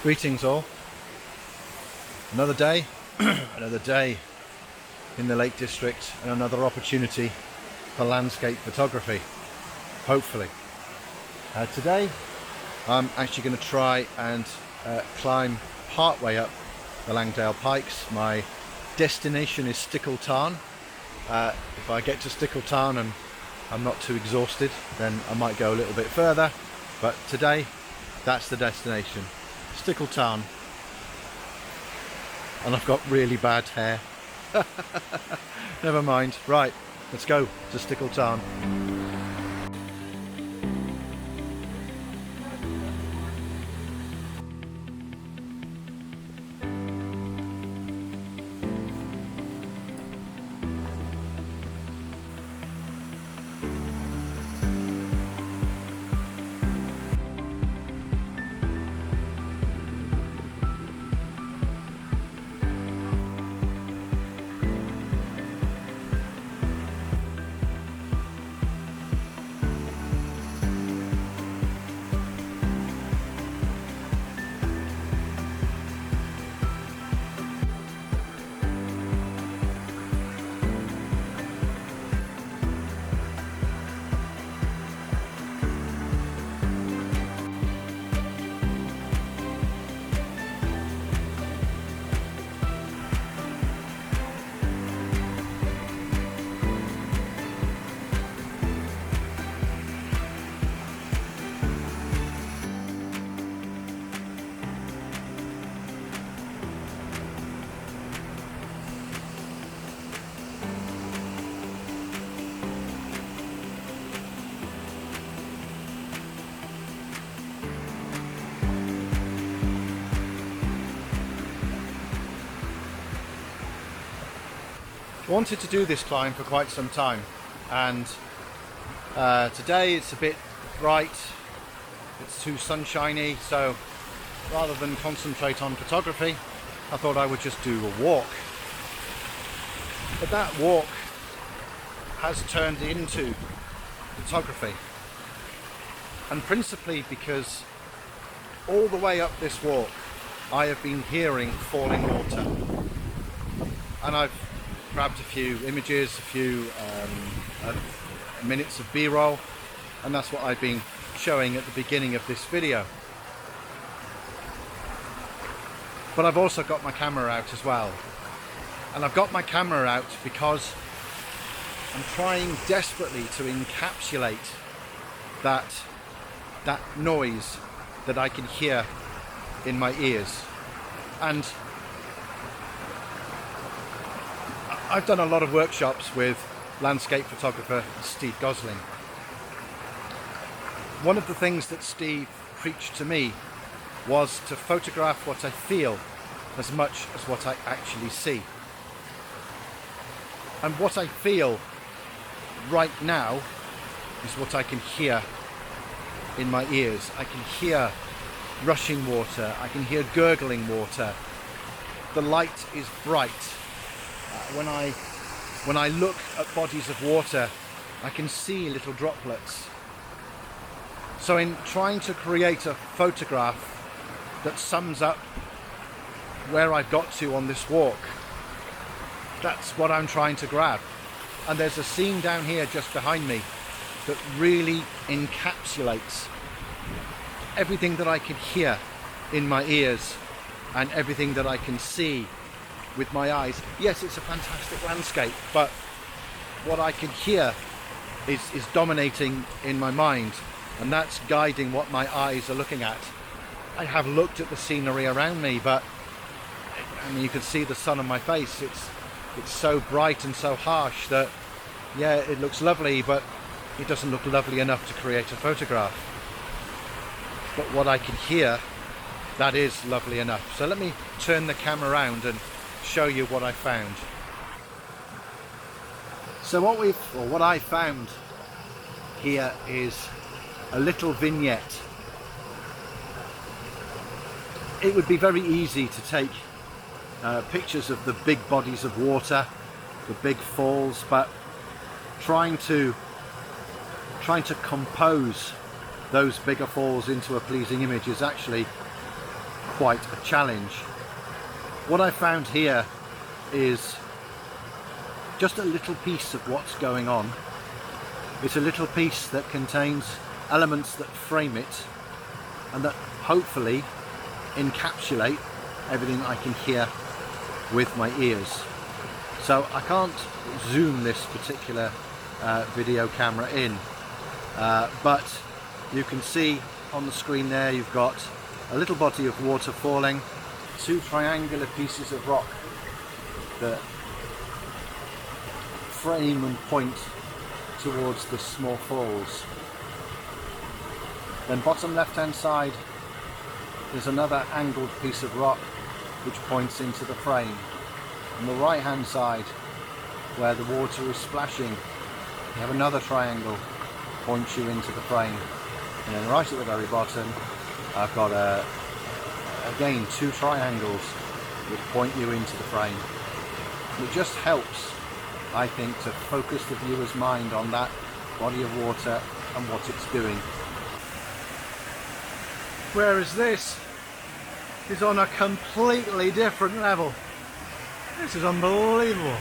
Greetings all. Another day, another day in the Lake District and another opportunity for landscape photography, hopefully. Today I'm actually going to try and climb part way up the Langdale Pikes. My destination is Stickle Tarn. If I get to Stickle Tarn and I'm not too exhausted, then I might go a little bit further, but today that's the destination, Stickle Tarn. And I've got really bad hair. Never mind. Right, let's go to Stickle Tarn. Wanted to do this climb for quite some time, and today it's a bit bright, it's too sunshiny, so rather than concentrate on photography, I thought I would just do a walk. But that walk has turned into photography, and principally because all the way up this walk I have been hearing falling water, and I've grabbed a few images, a few minutes of B-roll, and that's what I've been showing at the beginning of this video. But I've also got my camera out as well, and I've got my camera out because I'm trying desperately to encapsulate that noise that I can hear in my ears. And I've done a lot of workshops with landscape photographer Steve Gosling. One of the things that Steve preached to me was to photograph what I feel as much as what I actually see. And what I feel right now is what I can hear in my ears. I can hear rushing water, I can hear gurgling water. The light is bright. When I look at bodies of water, I can see little droplets. So in trying to create a photograph that sums up where I've got to on this walk, that's what I'm trying to grab. And there's a scene down here just behind me that really encapsulates everything that I can hear in my ears and everything that I can see with my eyes. Yes, it's a fantastic landscape, but what I can hear is dominating in my mind, and that's guiding what my eyes are looking at. I have looked at the scenery around me, but I mean, you can see the sun on my face. It's so bright and so harsh that, yeah, it looks lovely, but it doesn't look lovely enough to create a photograph. But what I can hear, that is lovely enough. So let me turn the camera around and show you what I found. So what I found here is a little vignette. It would be very easy to take pictures of the big bodies of water, the big falls, but trying to compose those bigger falls into a pleasing image is actually quite a challenge. What I found here is just a little piece of what's going on. It's a little piece that contains elements that frame it and that hopefully encapsulate everything I can hear with my ears. So I can't zoom this particular video camera in, but you can see on the screen there you've got a little body of water falling, two triangular pieces of rock that frame and point towards the small falls. Then bottom left hand side there's another angled piece of rock which points into the frame. On the right hand side where the water is splashing you have another triangle points you into the frame, and then right at the very bottom I've got again two triangles which point you into the frame. It just helps, I think, to focus the viewer's mind on that body of water and what it's doing. Whereas this is on a completely different level. This is unbelievable.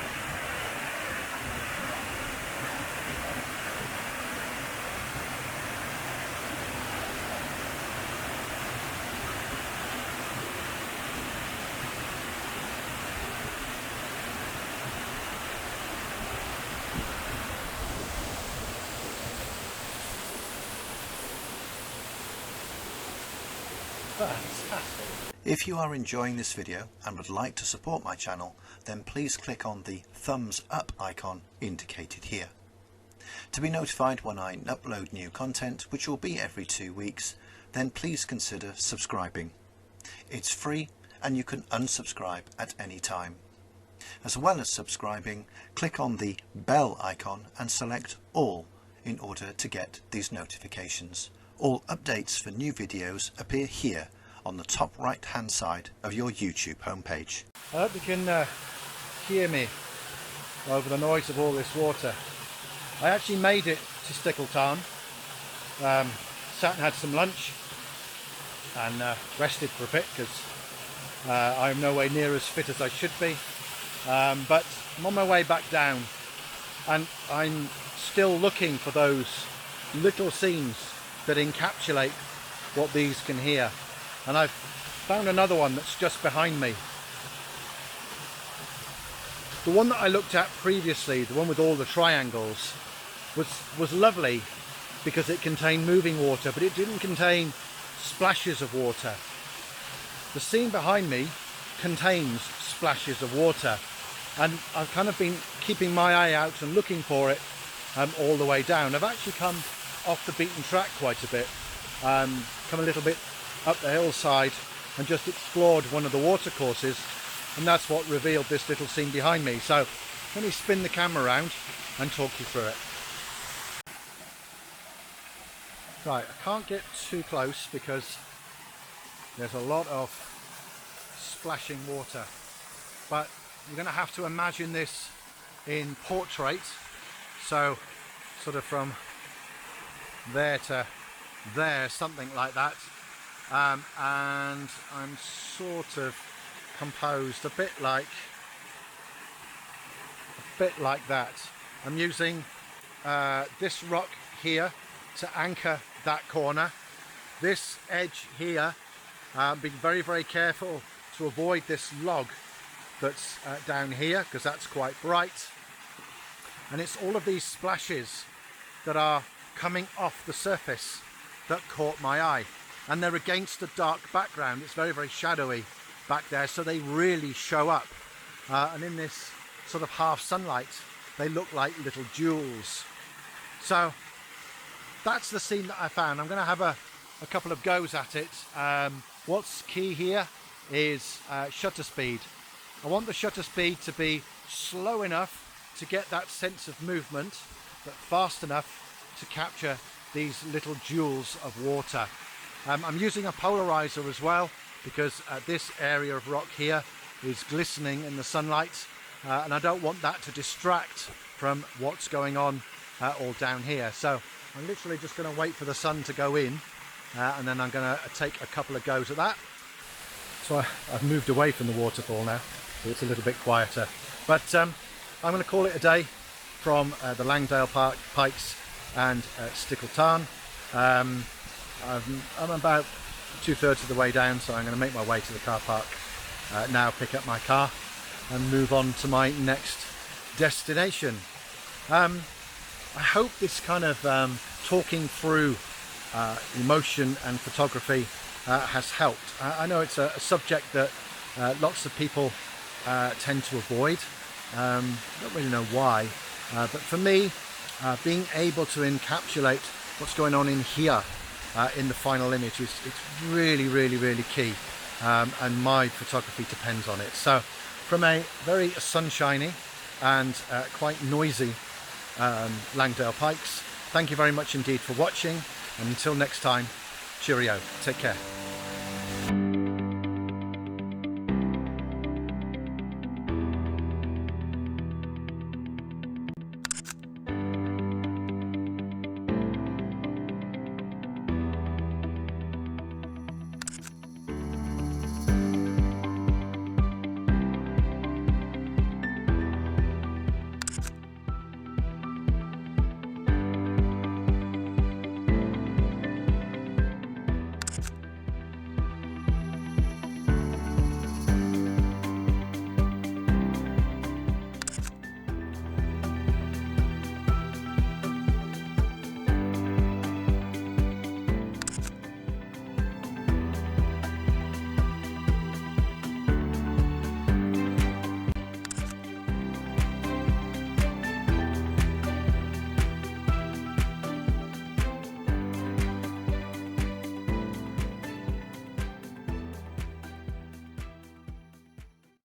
Fantastic. If you are enjoying this video and would like to support my channel, then please click on the thumbs up icon indicated here. To be notified when I upload new content, which will be every 2 weeks, then please consider subscribing. It's free and you can unsubscribe at any time. As well as subscribing, click on the bell icon and select all in order to get these notifications. All updates for new videos appear here on the top right hand side of your YouTube homepage. I hope you can hear me over the noise of all this water. I actually made it to Stickle Tarn, sat and had some lunch and rested for a bit because I'm nowhere near as fit as I should be, but I'm on my way back down and I'm still looking for those little scenes that encapsulate what these can hear, and I've found another one that's just behind me. The one that I looked at previously, the one with all the triangles, was lovely because it contained moving water, but it didn't contain splashes of water. The scene behind me contains splashes of water, and I've kind of been keeping my eye out and looking for it all the way down. I've actually come off the beaten track quite a bit, come a little bit up the hillside and just explored one of the water courses, and that's what revealed this little scene behind me. So let me spin the camera around and talk you through it. Right, I can't get too close because there's a lot of splashing water, but you're going to have to imagine this in portrait, so sort of from there to there, something like that, and I'm sort of composed a bit like that. I'm using this rock here to anchor that corner, this edge here, being very careful to avoid this log that's down here because that's quite bright, and it's all of these splashes that are coming off the surface that caught my eye, and they're against a dark background. It's very shadowy back there, so they really show up, and in this sort of half sunlight they look like little jewels. So that's the scene that I found. I'm going to have a couple of goes at it. What's key here is shutter speed. I want the shutter speed to be slow enough to get that sense of movement, but fast enough to capture these little jewels of water. I'm using a polarizer as well because this area of rock here is glistening in the sunlight, and I don't want that to distract from what's going on all down here. So I'm literally just going to wait for the sun to go in, and then I'm going to take a couple of goes at that. So I've moved away from the waterfall now, so it's a little bit quieter. But I'm going to call it a day from the Langdale Park Pikes and Stickle Tarn. I'm about 2/3 of the way down, so I'm going to make my way to the car park now, pick up my car and move on to my next destination. I hope this kind of talking through emotion and photography has helped. I know it's a subject that lots of people tend to avoid. Don't really know why, but for me, being able to encapsulate what's going on in here in the final image it's really, really, really key, and my photography depends on it. So from a very sunshiny and quite noisy Langdale Pikes, thank you very much indeed for watching, and until next time, cheerio, take care.